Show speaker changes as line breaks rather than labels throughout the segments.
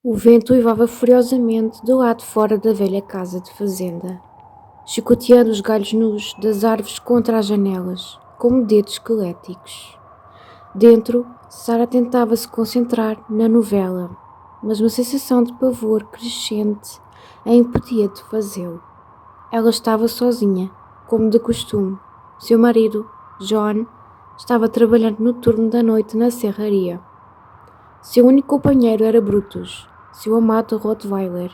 O vento uivava furiosamente do lado de fora da velha casa de fazenda, chicoteando os galhos nus das árvores contra as janelas, como dedos esqueléticos. Dentro, Sara tentava se concentrar na novela, mas uma sensação de pavor crescente a impedia de fazê-lo. Ela estava sozinha, como de costume. Seu marido, John, estava trabalhando no turno da noite na serraria. Seu único companheiro era Brutus, seu amado Rottweiler.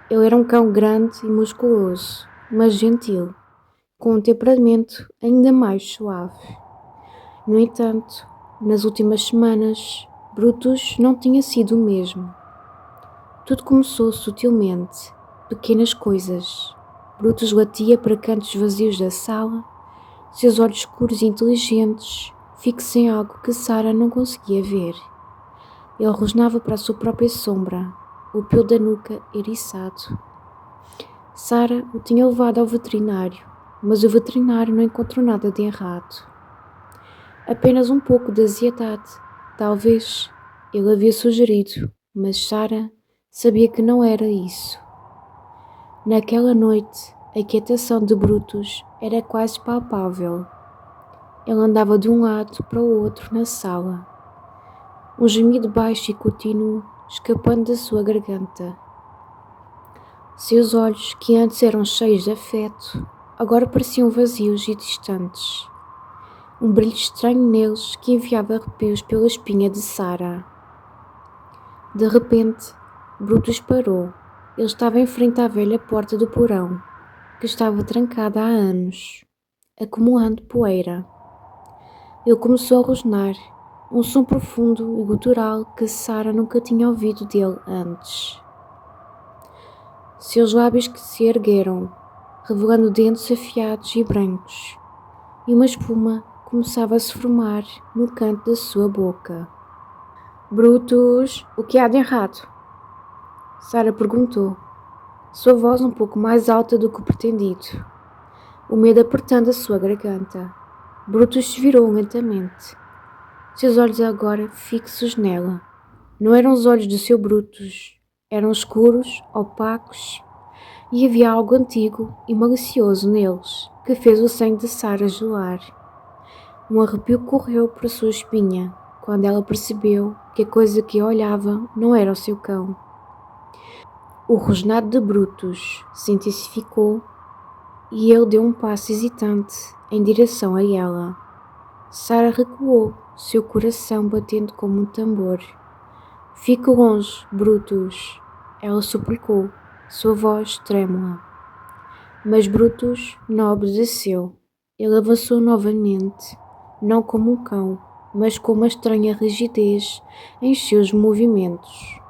Ele era um cão grande e musculoso, mas gentil, com um temperamento ainda mais suave. No entanto, nas últimas semanas, Brutus não tinha sido o mesmo. Tudo começou sutilmente, pequenas coisas. Brutus latia para cantos vazios da sala, seus olhos escuros e inteligentes fixos em algo que Sara não conseguia ver. Ele rosnava para a sua própria sombra, o pelo da nuca eriçado. Sara o tinha levado ao veterinário, mas o veterinário não encontrou nada de errado. Apenas um pouco de ansiedade, talvez, ele havia sugerido, mas Sara sabia que não era isso. Naquela noite, a quietação de Brutus era quase palpável. Ele andava de um lado para o outro na sala, um gemido baixo e contínuo escapando da sua garganta. Seus olhos, que antes eram cheios de afeto, agora pareciam vazios e distantes. Um brilho estranho neles que enviava arrepios pela espinha de Sara. De repente, Brutus parou. Ele estava em frente à velha porta do porão, que estava trancada há anos, acumulando poeira. Ele começou a rosnar, um som profundo e gutural que Sara nunca tinha ouvido dele antes. Seus lábios que se ergueram, revelando dentes afiados e brancos, e uma espuma começava a se formar no canto da sua boca. Brutus, o que há de errado? Sara perguntou, sua voz um pouco mais alta do que o pretendido, o medo apertando a sua garganta. Brutus se virou lentamente, seus olhos agora fixos nela. Não eram os olhos do seu Brutus, eram escuros, opacos, e havia algo antigo e malicioso neles, que fez o sangue de Sara gelar. Um arrepio correu por sua espinha, quando ela percebeu que a coisa que olhava não era o seu cão. O rosnado de Brutus se intensificou e ele deu um passo hesitante em direção a ela. Sara recuou, seu coração batendo como um tambor. Fique longe, Brutus, ela suplicou, sua voz trêmula. Mas Brutus não obedeceu. Ele avançou novamente, não como um cão, mas com uma estranha rigidez em seus movimentos,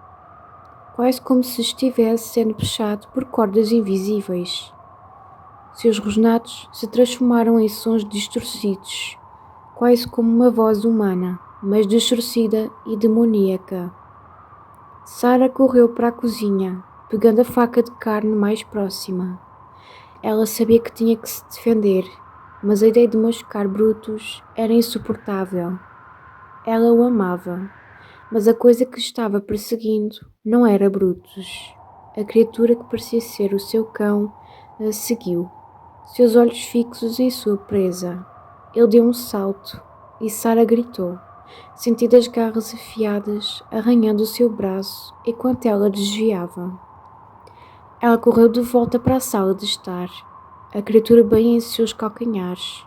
quase como se estivesse sendo puxado por cordas invisíveis. Seus rosnados se transformaram em sons distorcidos, quase como uma voz humana, mas distorcida e demoníaca. Sara correu para a cozinha, pegando a faca de carne mais próxima. Ela sabia que tinha que se defender, mas a ideia de machucar Brutus era insuportável. Ela o amava, mas a coisa que estava perseguindo não era Brutus. A criatura que parecia ser o seu cão a seguiu, seus olhos fixos em sua presa. Ele deu um salto e Sara gritou, sentindo as garras afiadas arranhando o seu braço enquanto ela desviava. Ela correu de volta para a sala de estar, a criatura bem em seus calcanhares.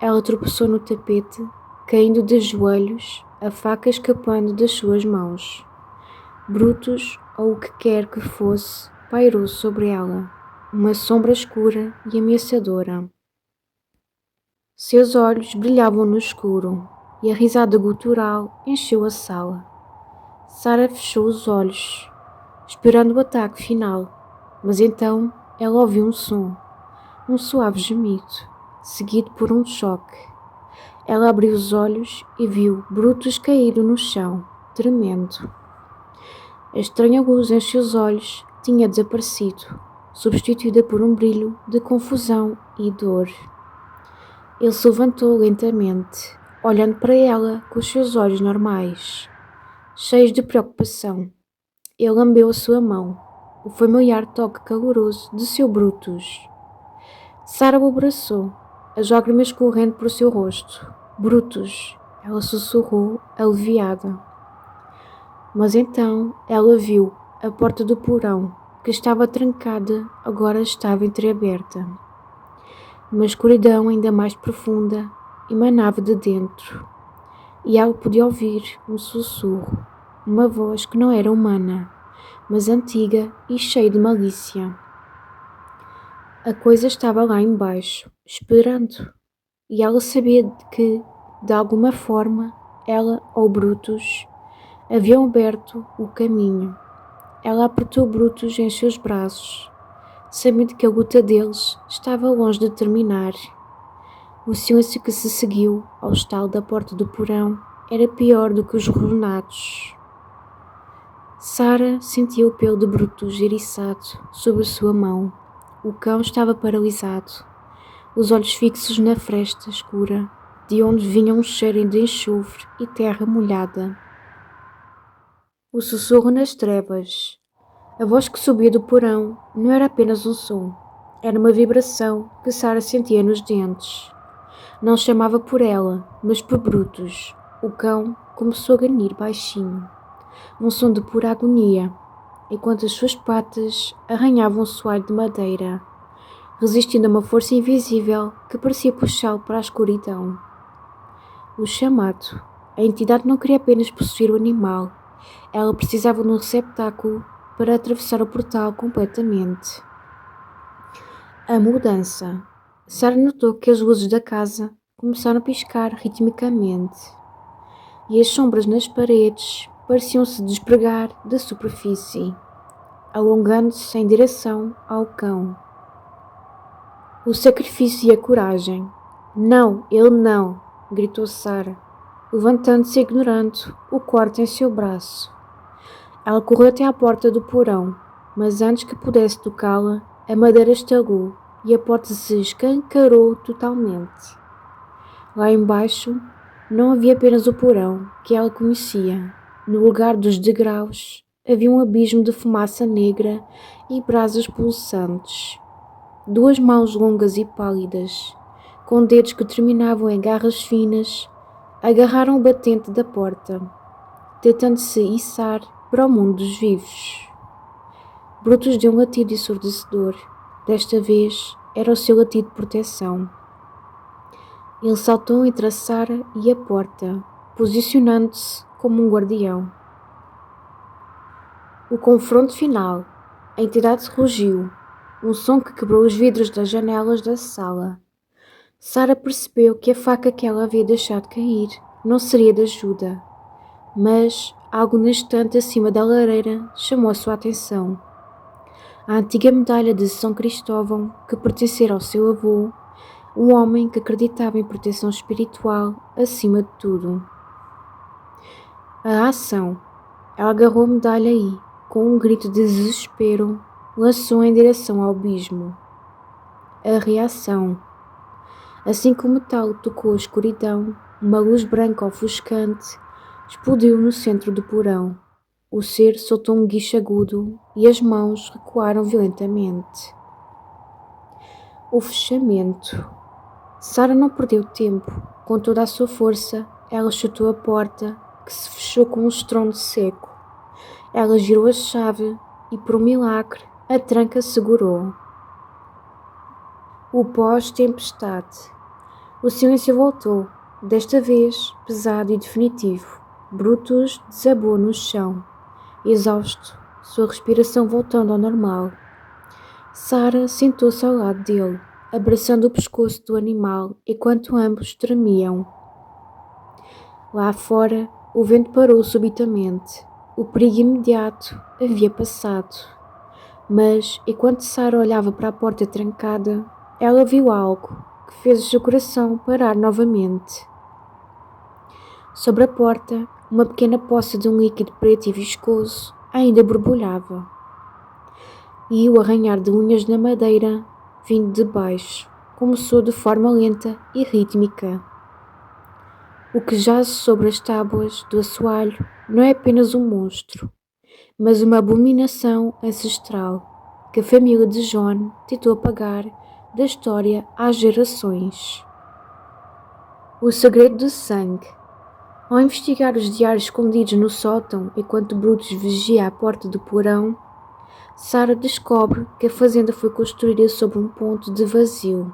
Ela tropeçou no tapete, caindo de joelhos, a faca escapando das suas mãos. Brutus, ou o que quer que fosse, pairou sobre ela, uma sombra escura e ameaçadora. Seus olhos brilhavam no escuro, e a risada gutural encheu a sala. Sara fechou os olhos, esperando o ataque final. Mas então ela ouviu um suave gemido, seguido por um choque. Ela abriu os olhos e viu Brutus caído no chão, tremendo. A estranha luz em seus olhos tinha desaparecido, substituída por um brilho de confusão e dor. Ele se levantou lentamente, olhando para ela com os seus olhos normais, cheios de preocupação. ele lambeu a sua mão, o familiar toque caloroso de seu Brutus. Sara o abraçou, as lágrimas correndo por seu rosto. Brutus, ela sussurrou, aliviada. Mas então ela viu a porta do porão, que estava trancada, agora estava entreaberta. Uma escuridão ainda mais profunda emanava de dentro, e ela podia ouvir um sussurro, uma voz que não era humana, mas antiga e cheia de malícia. A coisa estava lá embaixo, esperando, e ela sabia que, de alguma forma, ela ou Brutus haviam aberto o caminho. Ela apertou Brutus em seus braços, sabendo que a luta deles estava longe de terminar. O silêncio que se seguiu ao estalo da porta do porão era pior do que os renatos. Sara sentiu o pelo de Brutus eriçado sob a sua mão. O cão estava paralisado, os olhos fixos na fresta escura, de onde vinha um cheiro de enxofre e terra molhada. O sussurro nas trevas. A voz que subia do porão não era apenas um som, era uma vibração que Sara sentia nos dentes. Não chamava por ela, mas por Brutus. O cão começou a ganir baixinho, um som de pura agonia, enquanto as suas patas arranhavam o soalho de madeira, resistindo a uma força invisível que parecia puxá-lo para a escuridão. O chamado. A entidade não queria apenas possuir o animal, ela precisava de um receptáculo para atravessar o portal completamente. A mudança. Sara notou que as luzes da casa começaram a piscar ritmicamente, e as sombras nas paredes pareciam se despregar da superfície, alongando-se em direção ao cão. O sacrifício e a coragem. Não, ele não, gritou Sara, levantando-se e ignorando o corte em seu braço. Ela correu até à porta do porão, mas antes que pudesse tocá-la, a madeira estalou e a porta se escancarou totalmente. Lá embaixo não havia apenas o porão que ela conhecia. No lugar dos degraus havia um abismo de fumaça negra e brasas pulsantes. Duas mãos longas e pálidas, com dedos que terminavam em garras finas, agarraram o batente da porta, tentando se içar para o mundo dos vivos. Brutus deu um latido ensurdecedor. Desta vez era o seu latido de proteção. Ele saltou entre a Sara e a porta, posicionando-se como um guardião. O confronto final. A entidade rugiu, um som que quebrou os vidros das janelas da sala. Sara percebeu que a faca que ela havia deixado cair não seria de ajuda, mas algo na estante acima da lareira chamou a sua atenção. A antiga medalha de São Cristóvão, que pertencera ao seu avô, um homem que acreditava em proteção espiritual acima de tudo. A ação. Ela agarrou a medalha e, com um grito de desespero, lançou em direção ao abismo. A reação. Assim que o metal tocou a escuridão, uma luz branca ofuscante explodiu no centro do porão. O ser soltou um guincho agudo e as mãos recuaram violentamente. O fechamento. Sara não perdeu tempo. Com toda a sua força, ela chutou a porta, que se fechou com um estrondo seco. Ela girou a chave e, por um milagre, a tranca segurou. O pós-tempestade. O silêncio voltou, desta vez pesado e definitivo. Brutus desabou no chão, exausto, sua respiração voltando ao normal. Sara sentou-se ao lado dele, abraçando o pescoço do animal enquanto ambos tremiam. Lá fora, o vento parou subitamente. O perigo imediato havia passado. Mas, enquanto Sara olhava para a porta trancada, ela viu algo que fez o seu coração parar novamente. Sobre a porta, uma pequena poça de um líquido preto e viscoso ainda borbulhava. E o arranhar de unhas na madeira, vindo de baixo, começou de forma lenta e rítmica. O que jaz sobre as tábuas do assoalho não é apenas um monstro, mas uma abominação ancestral que a família de John tentou apagar da história às gerações. O segredo do sangue. Ao investigar os diários escondidos no sótão enquanto Brutus vigia a porta do porão, Sarah descobre que a fazenda foi construída sobre um ponto de vazio.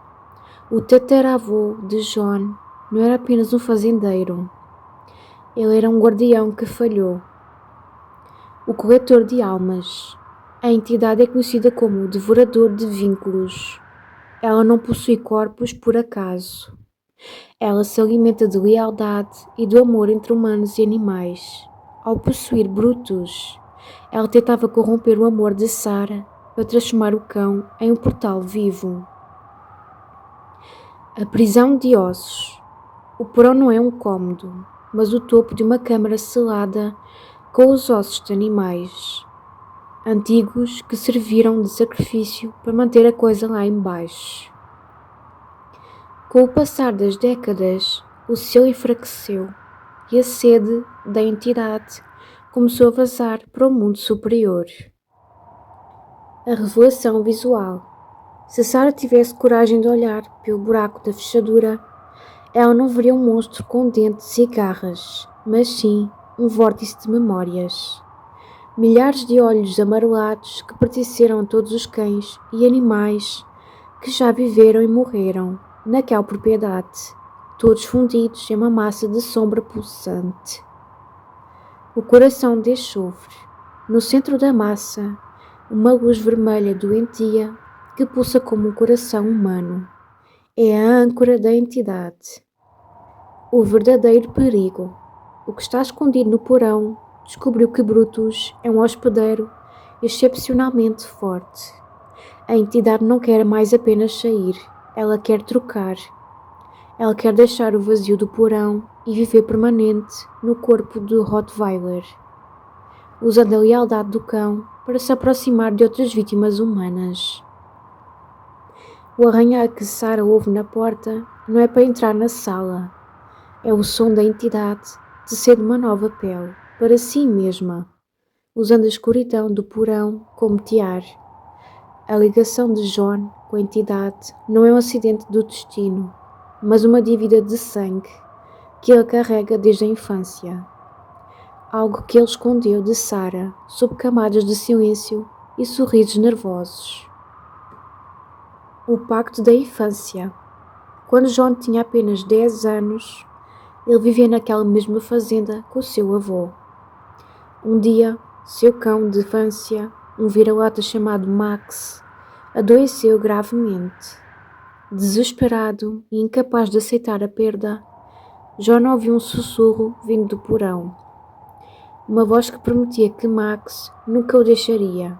O tataravô de John não era apenas um fazendeiro. Ele era um guardião que falhou. O coletor de almas. A entidade é conhecida como o devorador de vínculos. Ela não possui corpos por acaso. Ela se alimenta de lealdade e do amor entre humanos e animais. Ao possuir Brutus, ela tentava corromper o amor de Sarah para transformar o cão em um portal vivo. A prisão de ossos. O porão não é um cômodo, mas o topo de uma câmara selada com os ossos de animais antigos que serviram de sacrifício para manter a coisa lá embaixo. Com o passar das décadas, o selo enfraqueceu e a sede da entidade começou a vazar para o mundo superior. A revelação visual. Se Sarah tivesse coragem de olhar pelo buraco da fechadura, ela não veria um monstro com dentes e garras, mas sim um vórtice de memórias. Milhares de olhos amarelados que pertenceram a todos os cães e animais que já viveram e morreram naquela propriedade, todos fundidos em uma massa de sombra pulsante. O coração de enxofre. No centro da massa, uma luz vermelha doentia que pulsa como um coração humano. É a âncora da entidade. O verdadeiro perigo. O que está escondido no porão descobriu que Brutus é um hospedeiro excepcionalmente forte. A entidade não quer mais apenas sair, ela quer trocar. Ela quer deixar o vazio do porão e viver permanente no corpo do Rottweiler, usando a lealdade do cão para se aproximar de outras vítimas humanas. O arranhar que Sarah ouve na porta não é para entrar na sala, é o som da entidade tecendo uma nova pele para si mesma, usando a escuridão do porão como tiar. A ligação de John com a entidade não é um acidente do destino, mas uma dívida de sangue que ele carrega desde a infância. Algo que ele escondeu de Sarah sob camadas de silêncio e sorrisos nervosos. O pacto da infância. Quando John tinha apenas 10 anos, ele vivia naquela mesma fazenda com seu avô. Um dia, seu cão de infância, um vira-lata chamado Max, adoeceu gravemente. Desesperado e incapaz de aceitar a perda, John ouviu um sussurro vindo do porão. Uma voz que prometia que Max nunca o deixaria.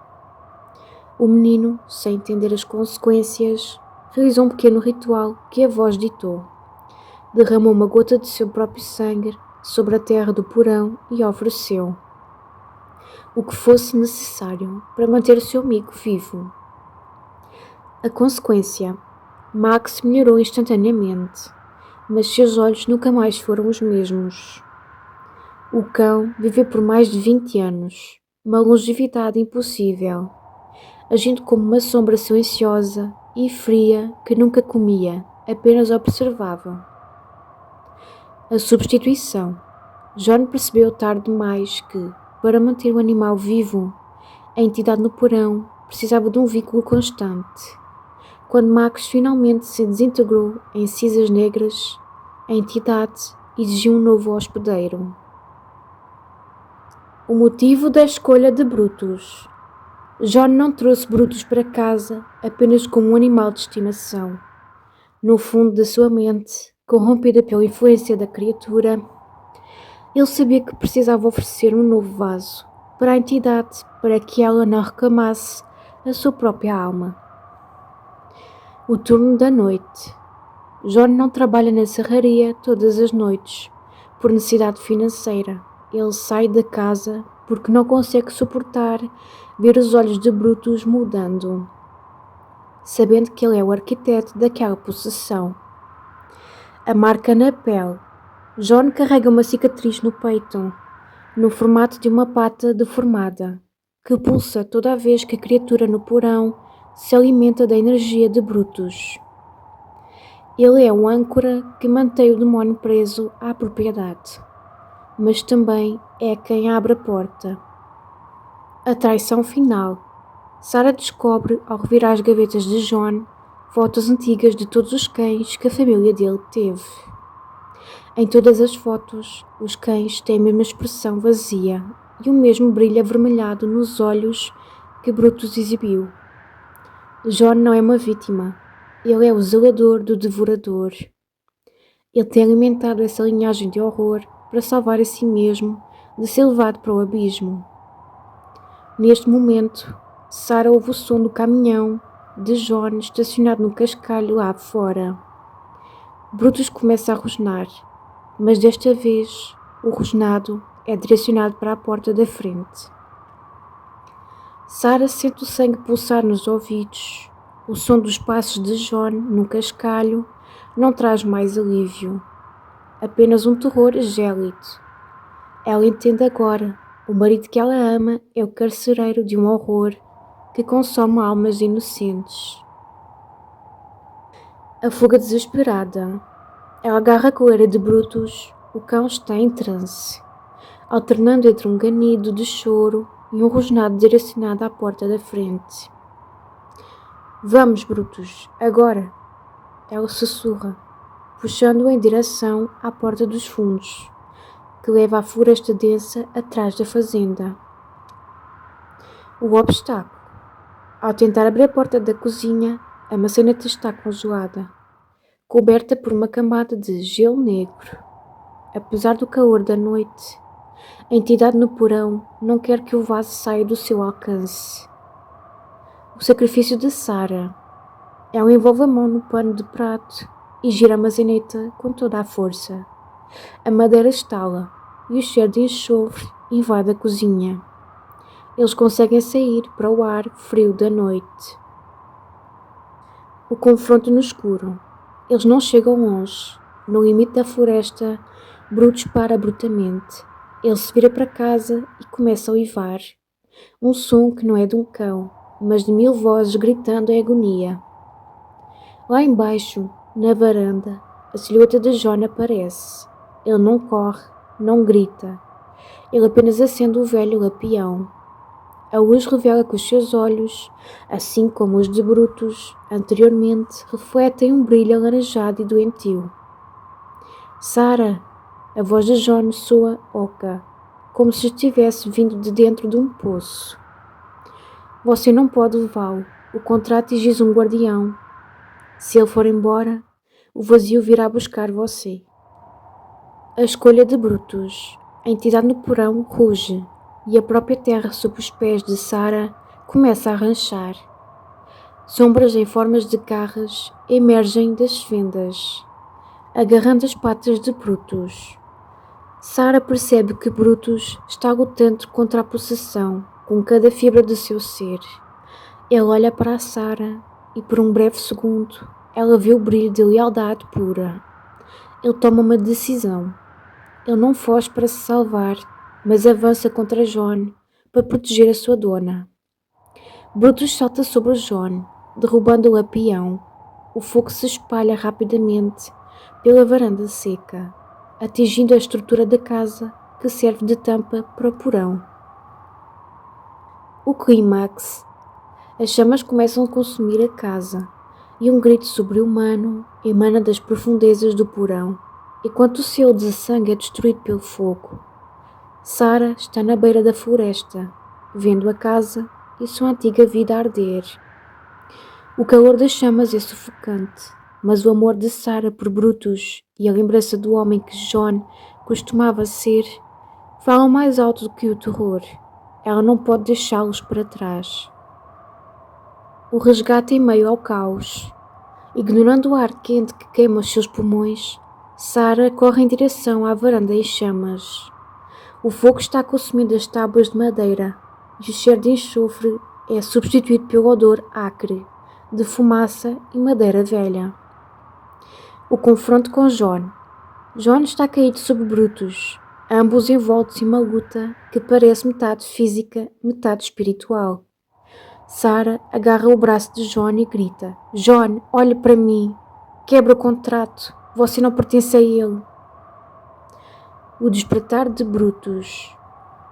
O menino, sem entender as consequências, realizou um pequeno ritual que a voz ditou. Derramou uma gota de seu próprio sangue sobre a terra do porão e ofereceu o que fosse necessário para manter o seu amigo vivo. A consequência, Max melhorou instantaneamente, mas seus olhos nunca mais foram os mesmos. O cão viveu por mais de 20 anos, uma longevidade impossível, agindo como uma sombra silenciosa e fria que nunca comia, apenas observava. A substituição. John percebeu tarde demais que, para manter o animal vivo, a entidade no porão precisava de um vínculo constante. Quando Max finalmente se desintegrou em cinzas negras, a entidade exigiu um novo hospedeiro. O motivo da escolha de Brutus. John não trouxe Brutus para casa apenas como um animal de estimação. No fundo da sua mente, corrompida pela influência da criatura, ele sabia que precisava oferecer um novo vaso para a entidade para que ela não reclamasse a sua própria alma. O turno da noite. John não trabalha na serraria todas as noites, por necessidade financeira. Ele sai da casa porque não consegue suportar ver os olhos de Brutus mudando, sabendo que ele é o arquiteto daquela possessão. A marca na pele. John carrega uma cicatriz no peito, no formato de uma pata deformada. que pulsa toda vez que a criatura no porão se alimenta da energia de Brutus. Ele é o âncora que mantém o demónio preso à propriedade, mas também é quem abre a porta. A traição final. Sarah descobre, ao revirar as gavetas de John, fotos antigas de todos os cães que a família dele teve. Em todas as fotos, os cães têm a mesma expressão vazia e o mesmo brilho avermelhado nos olhos que Brutus exibiu. John não é uma vítima. Ele é o zelador do devorador. Ele tem alimentado essa linhagem de horror para salvar a si mesmo de ser levado para o abismo. Neste momento, Sarah ouve o som do caminhão de John estacionado no cascalho lá fora. Brutus começa a rosnar, mas desta vez o rosnado é direcionado para a porta da frente. Sarah sente o sangue pulsar nos ouvidos. O som dos passos de John no cascalho não traz mais alívio, apenas um terror gélido. Ela entende agora, o marido que ela ama é o carcereiro de um horror que consome almas inocentes. A fuga desesperada. Ela agarra a coleira de Brutus, o cão está em transe, alternando entre um ganido de choro e um rosnado direcionado à porta da frente. Vamos, Brutus, agora! Ela sussurra, puxando-o em direção à porta dos fundos, que leva à floresta densa atrás da fazenda. O obstáculo. Ao tentar abrir a porta da cozinha, a maçaneta está congelada, coberta por uma camada de gelo negro. Apesar do calor da noite, a entidade no porão não quer que o vaso saia do seu alcance. O sacrifício de Sarah. Ela envolve a mão no pano de prato e gira a maçaneta com toda a força. A madeira estala e o cheiro de enxofre invade a cozinha. Eles conseguem sair para o ar frio da noite. O confronto no escuro. Eles não chegam longe. No limite da floresta, Brutus para abruptamente. Ele se vira para casa e começa a uivar. Um som que não é de um cão, mas de 1000 vozes gritando em agonia. Lá embaixo, na varanda, a silhueta de John aparece. Ele não corre, não grita. Ele apenas acende o velho lampião. A luz revela que os seus olhos, assim como os de Brutus, anteriormente, refletem um brilho alaranjado e doentio. Sarah! A voz de John soa oca, como se estivesse vindo de dentro de um poço. Você não pode levá-lo. O contrato exige um guardião. Se ele for embora, o vazio virá buscar você. A escolha de Brutus. A entidade no porão ruge e a própria terra sob os pés de Sarah começa a ranchar. Sombras em formas de garras emergem das fendas, agarrando as patas de Brutus. Sarah percebe que Brutus está lutando contra a possessão com cada fibra do seu ser. Ele olha para a Sarah e por um breve segundo ela vê o brilho de lealdade pura. Ele toma uma decisão. Ele não foge para se salvar, mas avança contra John para proteger a sua dona. Brutus salta sobre John, derrubando o lampião. O fogo se espalha rapidamente pela varanda seca, atingindo a estrutura da casa que serve de tampa para o porão. O clímax. As chamas começam a consumir a casa e um grito sobre-humano emana das profundezas do porão, enquanto o selo de sangue é destruído pelo fogo. Sarah está na beira da floresta, vendo a casa e sua antiga vida arder. O calor das chamas é sufocante, mas o amor de Sarah por Brutus e a lembrança do homem que John costumava ser falam mais alto do que o terror. Ela não pode deixá-los para trás. O resgate em meio ao caos. Ignorando o ar quente que queima os seus pulmões, Sarah corre em direção à varanda em chamas. O fogo está consumindo as tábuas de madeira e o cheiro de enxofre é substituído pelo odor acre de fumaça e madeira velha. O confronto com John. John está caído sobre Brutus. ambos envoltos em uma luta que parece metade física, metade espiritual. Sarah agarra o braço de John e grita: John, olhe para mim! Quebra o contrato! Você não pertence a ele! O despertar de Brutus.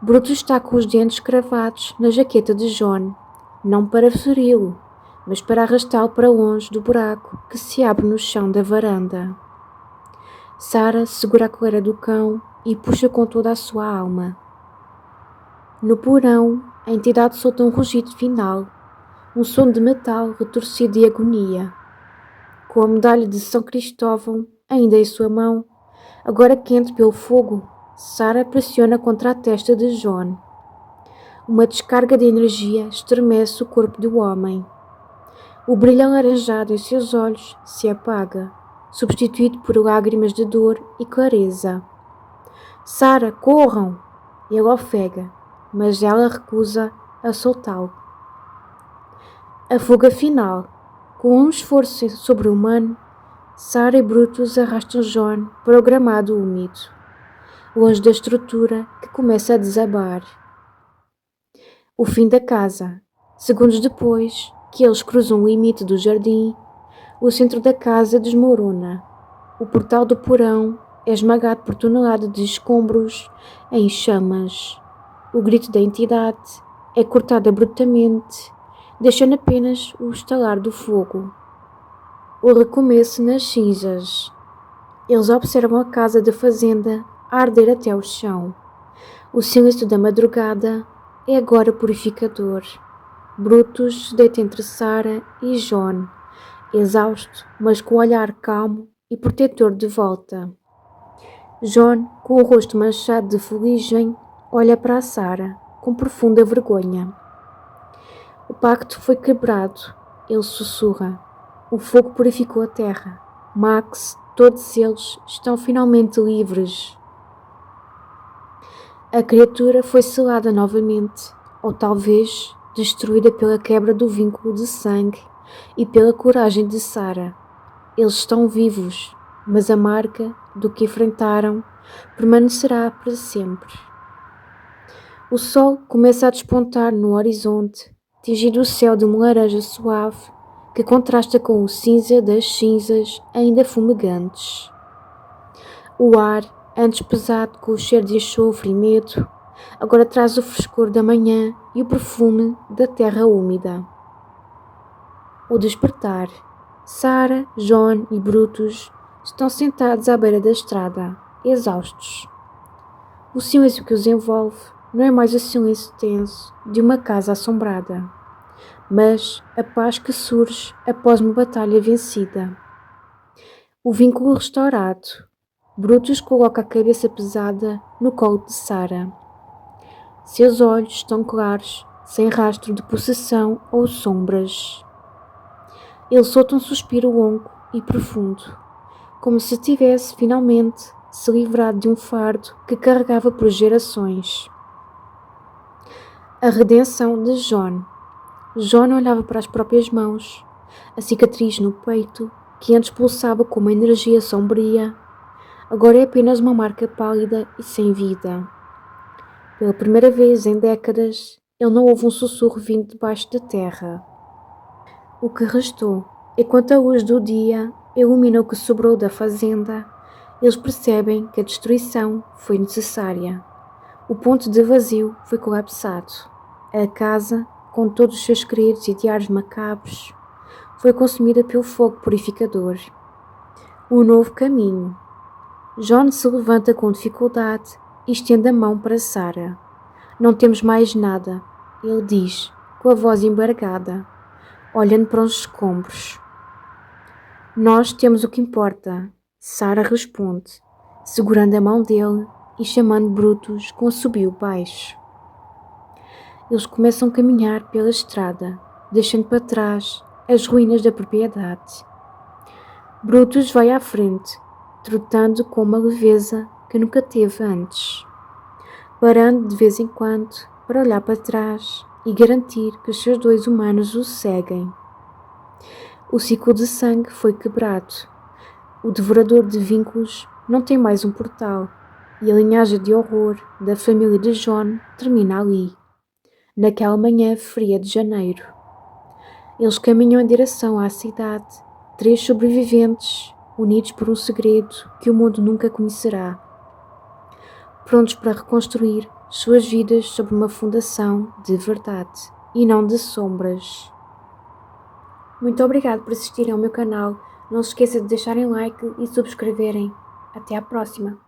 Brutus está com os dentes cravados na jaqueta de John, não para feri-lo, mas para arrastá-lo para longe do buraco que se abre no chão da varanda. Sarah segura a coleira do cão e puxa com toda a sua alma. No porão, a entidade solta um rugido final, um som de metal retorcido de agonia. Com a medalha de São Cristóvão ainda em sua mão, agora quente pelo fogo, Sarah pressiona contra a testa de John. Uma descarga de energia estremece o corpo do homem. O brilho alaranjado em seus olhos se apaga, substituído por lágrimas de dor e clareza. Sarah, corram! Ele ofega, mas ela recusa a soltá-lo. A fuga final. Com um esforço sobre-humano, Sarah e Brutus arrastam John para o gramado úmido, longe da estrutura que começa a desabar. O fim da casa. Segundos depois que eles cruzam o limite do jardim, o centro da casa desmorona. O portal do porão é esmagado por toneladas de escombros em chamas. O grito da entidade é cortado abruptamente, deixando apenas o estalar do fogo. O recomeço nas cinzas. Eles observam a casa da fazenda a arder até o chão. O silêncio da madrugada é agora purificador. Brutus se deita entre Sarah e John, exausto, mas com o olhar calmo e protetor de volta. John, com o rosto manchado de fuligem, olha para Sarah com profunda vergonha. O pacto foi quebrado, ele sussurra. O fogo purificou a terra. Max, todos eles estão finalmente livres. A criatura foi selada novamente, ou talvez destruída pela quebra do vínculo de sangue e pela coragem de Sarah. Eles estão vivos, mas a marca do que enfrentaram permanecerá para sempre. O sol começa a despontar no horizonte, tingindo o céu de uma laranja suave que contrasta com o cinza das cinzas ainda fumegantes. O ar, antes pesado com o cheiro de enxofre e medo, agora traz o frescor da manhã e o perfume da terra úmida. O despertar. Sarah, John e Brutus estão sentados à beira da estrada, exaustos. O silêncio que os envolve não é mais o silêncio tenso de uma casa assombrada, mas a paz que surge após uma batalha vencida. O vínculo restaurado. Brutus coloca a cabeça pesada no colo de Sarah. Seus olhos estão claros, sem rastro de possessão ou sombras. Ele solta um suspiro longo e profundo, como se tivesse finalmente se livrado de um fardo que carregava por gerações. A redenção de John. John olhava para as próprias mãos, a cicatriz no peito, que antes pulsava com uma energia sombria, agora é apenas uma marca pálida e sem vida. Pela primeira vez em décadas, ele não ouve um sussurro vindo debaixo da terra. O que restou, enquanto a luz do dia ilumina o que sobrou da fazenda, eles percebem que a destruição foi necessária. O ponto de vazio foi colapsado. A casa, com todos os seus segredos e diários macabros, foi consumida pelo fogo purificador. O novo caminho. John se levanta com dificuldade e estende a mão para Sarah. Não temos mais nada, ele diz, com a voz embargada, olhando para os escombros. Nós temos o que importa, Sarah responde, segurando a mão dele e chamando Brutus com um assobio baixo. Eles começam a caminhar pela estrada, deixando para trás as ruínas da propriedade. Brutus vai à frente, trotando com uma leveza que nunca teve antes, parando de vez em quando para olhar para trás e garantir que os seus dois humanos o seguem. O ciclo de sangue foi quebrado. O devorador de vínculos não tem mais um portal. E a linhagem de horror da família de John termina ali, naquela manhã fria de janeiro. Eles caminham em direção à cidade, 3 sobreviventes, unidos por um segredo que o mundo nunca conhecerá, prontos para reconstruir suas vidas sobre uma fundação de verdade e não de sombras. Muito obrigado por assistirem ao meu canal. Não se esqueça de deixarem like e subscreverem. Até à próxima!